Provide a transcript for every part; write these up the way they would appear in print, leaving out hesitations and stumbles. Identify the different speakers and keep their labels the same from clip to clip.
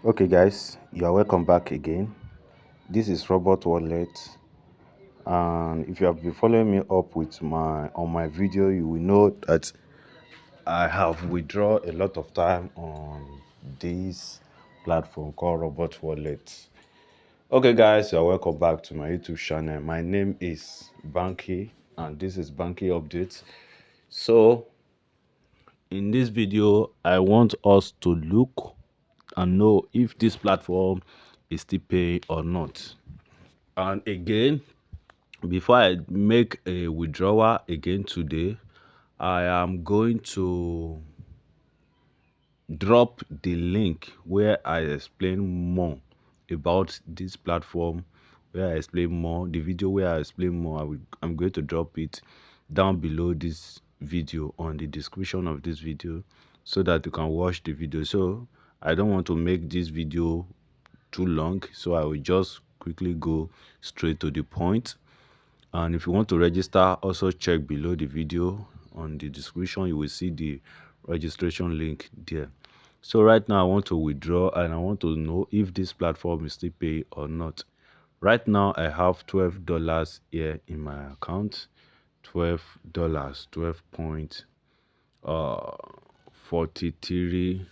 Speaker 1: Okay, guys, you are welcome back again. This is Robert Wallet, and if you have been following me up with my video, you will know that I have withdrawn a lot of time on this platform called Robot Wallet. Okay, guys, you are welcome back to my YouTube channel. My name is Banky, and this is Banky Updates. So, in this video, I want us to look and know if this platform is still paying or not. And again, before I make a withdrawal again today, I am going to drop the link where I explain more about this platform, where I explain more, the video where I explain more. I'm going to drop it down below this video on the description of this video so that you can watch the video. So I don't want to make this video too long, so I will just quickly go straight to the point. And if you want to register, also check below the video on the description. You will see the registration link there. So right now I want to withdraw and I want to know if this platform is still paying or not. Right now I have $12 here in my account. $12, 12.43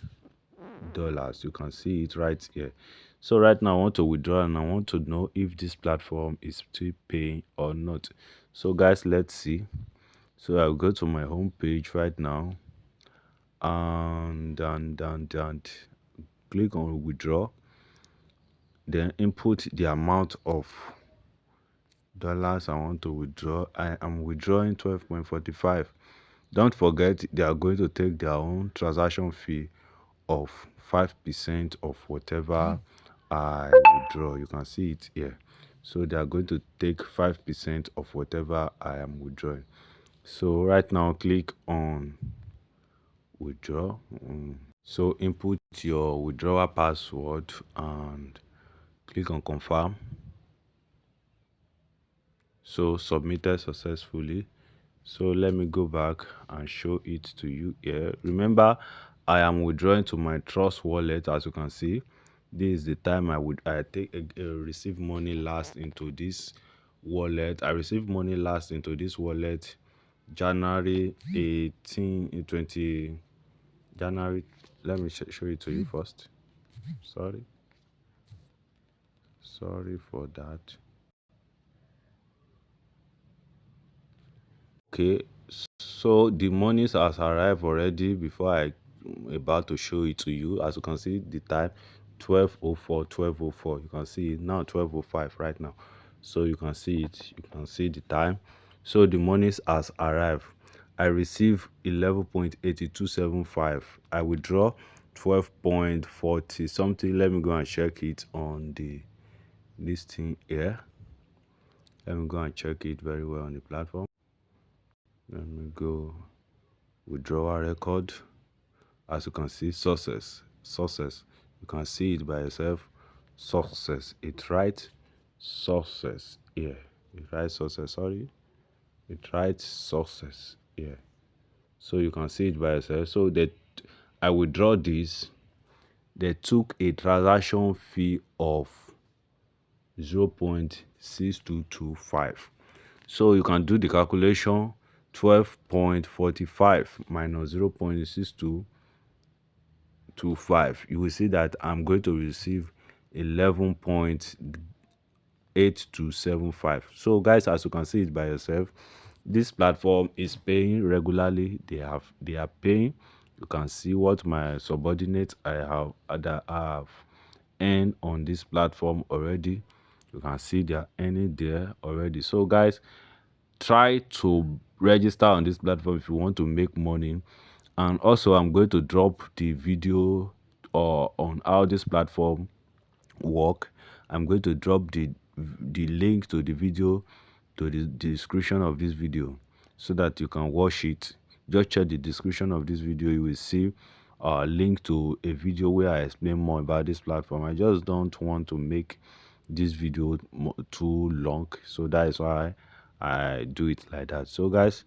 Speaker 1: dollars. You can see it right here. So right now I want to withdraw and I want to know if this platform is still paying or not. So guys, let's see. So I'll go to my home page right now and click on withdraw, then input the amount of dollars I want to withdraw. I am withdrawing 12.45. Don't forget they are going to take their own transaction fee of 5% of whatever I withdraw. You can see it here. So they are going to take 5% of whatever I am withdrawing. So right now click on withdraw. So input your withdrawal password and click on confirm. So submitted successfully. So let me go back and show it to you here. Remember, I am withdrawing to my trust wallet. As you can see, this is the time I receive money last into this wallet. I received money last into this wallet January 18 20 January. Let me show it to you first. Sorry for that. Okay, so the monies has arrived already before I about to show it to you. As you can see the time 12:04, 12:04. You can see it now 12:05 right now. So you can see it, you can see the time. So the monies has arrived. I receive 11.8275. I withdraw 12.40 something. Let me go and check it on this thing here. Let me go and check it very well on the platform. Let me go withdrawal record. As you can see, sources. You can see it by yourself. Sources. It writes sources here. It writes sources. Sorry, it writes sources here. So you can see it by yourself. So that I withdraw this. They took a transaction fee of 0.6225. So you can do the calculation. 12.45 minus 0.6225. You will see that I'm going to receive 11.8275. So guys, as you can see it by yourself, this platform is paying regularly. They are paying. You can see what my subordinates I have earned on this platform already. You can see they are earning there already. So guys, try to register on this platform if you want to make money. And also I'm going to drop the video on how this platform work. I'm going to drop the link to the video to the description of this video so that you can watch it. Just check the description of this video. You will see a link to a video where I explain more about this platform. I just don't want to make this video too long, so that is why I do it like that. So guys,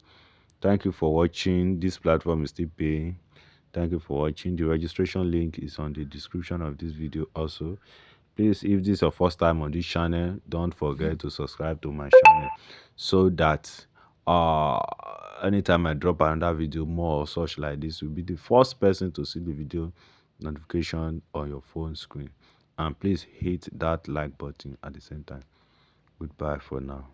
Speaker 1: thank you for watching. This platform is still paying. Thank you for watching. The registration link is on the description of this video also. Please, if this is your first time on this channel, don't forget to subscribe to my channel so that uh anytime I drop another video more or such like this, you'll be the first person to see the video notification on your phone screen. And please hit that like button at the same time. Goodbye for now.